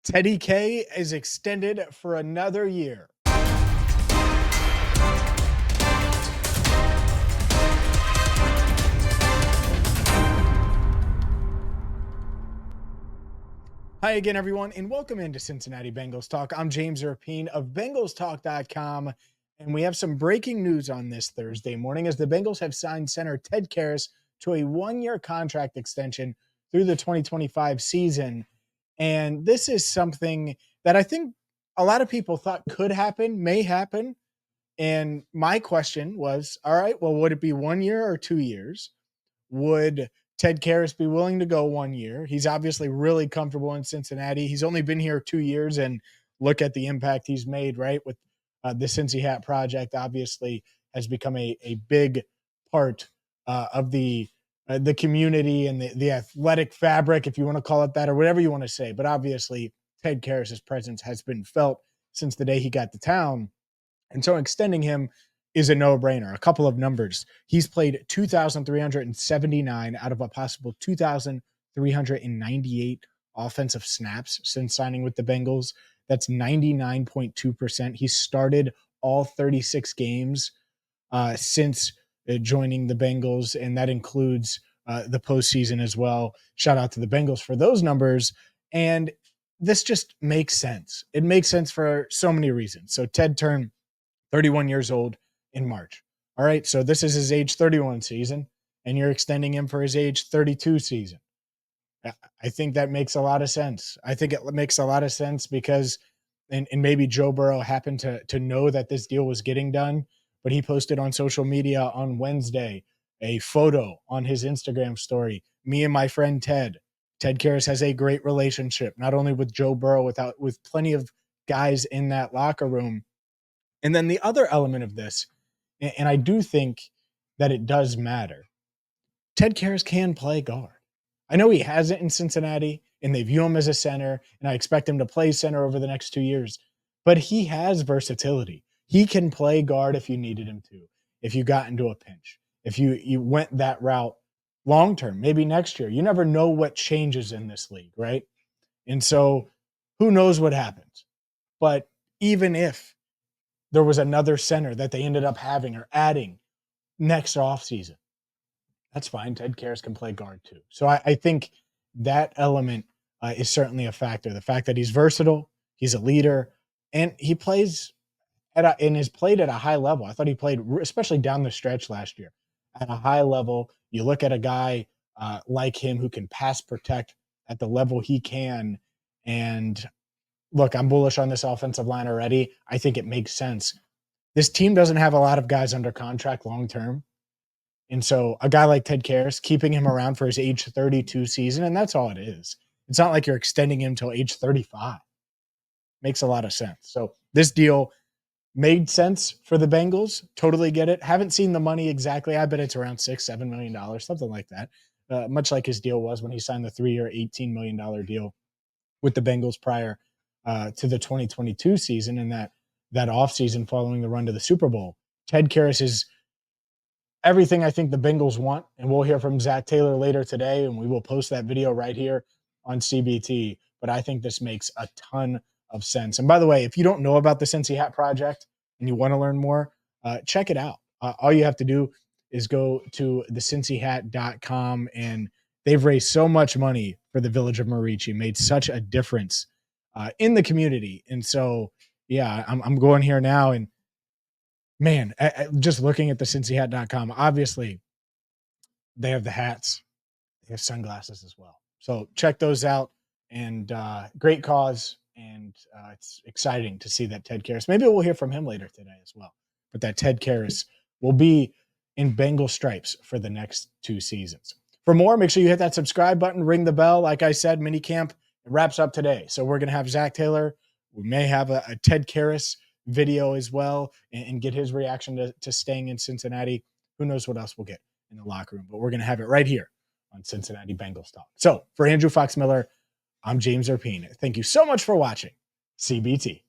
Teddy K is extended for another year. Hi again, everyone, and welcome into Cincinnati Bengals Talk. I'm James Rapien of BengalsTalk.com, and we have some breaking news on this Thursday morning as the Bengals have signed center Ted Karras to a one-year contract extension through the 2025 season. And this is something that I think a lot of people thought could happen, may happen. And my question was, all right, well, would it be 1 year or 2 years? Would Ted Karras be willing to go 1 year? He's obviously really comfortable in Cincinnati. He's only been here 2 years, and look at the impact he's made, right? With the Cincy Hat Project, obviously has become a big part of the community and the athletic fabric, if you want to call it that, or whatever you want to say. But obviously, Ted Karras' presence has been felt since the day he got to town. And so extending him is a no-brainer. A couple of numbers. He's played 2,379 out of a possible 2,398 offensive snaps since signing with the Bengals. That's 99.2%. He started all 36 games since joining the Bengals, and that includes the postseason as well. Shout out to the Bengals for those numbers. And this just makes sense. It makes sense for so many reasons. So Ted turned 31 years old in March. All right, so this is his age 31 season, and you're extending him for his age 32 season. I think that makes a lot of sense. I think it makes a lot of sense because, and maybe Joe Burrow happened to know that this deal was getting done, but he posted on social media on Wednesday a photo on his Instagram story. Me and my friend Ted. Ted Karras has a great relationship, not only with Joe Burrow, with plenty of guys in that locker room. And then the other element of this, and I do think that it does matter, Ted Karras can play guard. I know he hasn't in Cincinnati, and they view him as a center, and I expect him to play center over the next 2 years. But he has versatility. He can play guard if you needed him to, if you got into a pinch, if you went that route long term, maybe next year. You never know what changes in this league, right? And so who knows what happens. But even if there was another center that they ended up having or adding next offseason, that's fine. Ted Karras can play guard too. So I think that element is certainly a factor. The fact that he's versatile, he's a leader, and he plays and has played at a high level. I thought he played, especially down the stretch last year, at a high level. You look at a guy like him who can pass protect at the level he can. And look, I'm bullish on this offensive line already. I think it makes sense. This team doesn't have a lot of guys under contract long term. And so a guy like Ted Karras, keeping him around for his age 32 season, and that's all it is. It's not like you're extending him till age 35. Makes a lot of sense. So this deal made sense for the Bengals. Totally get it. Haven't seen the money exactly. I bet it's around $6-7 million, something like that. Much like his deal was when he signed the 3-year, $18 million deal with the Bengals prior to the 2022 season and that offseason following the run to the Super Bowl. Ted Karras is everything I think the Bengals want, and we'll hear from Zach Taylor later today, and we will post that video right here on CBT. But I think this makes a ton of sense. And by the way, if you don't know about the Cincy Hat Project and you want to learn more, check it out. All you have to do is go to thecincyhat.com, and they've raised so much money for the village of Marici, made such a difference in the community. And so, yeah, I'm going here now, and man, just looking at the cincyhat.com, obviously they have the hats, they have sunglasses as well. So check those out, and great cause. And it's exciting to see that Ted Karras, maybe we'll hear from him later today as well, but that Ted Karras will be in Bengal stripes for the next 2 seasons. For more, make sure you hit that subscribe button, ring the bell. Like I said, minicamp wraps up today. So we're going to have Zach Taylor. We may have a Ted Karras video as well and get his reaction to staying in Cincinnati. Who knows what else we'll get in the locker room, but we're going to have it right here on Cincinnati Bengals Talk. So for Andrew Fox Miller, I'm James Rapien. Thank you so much for watching CBT.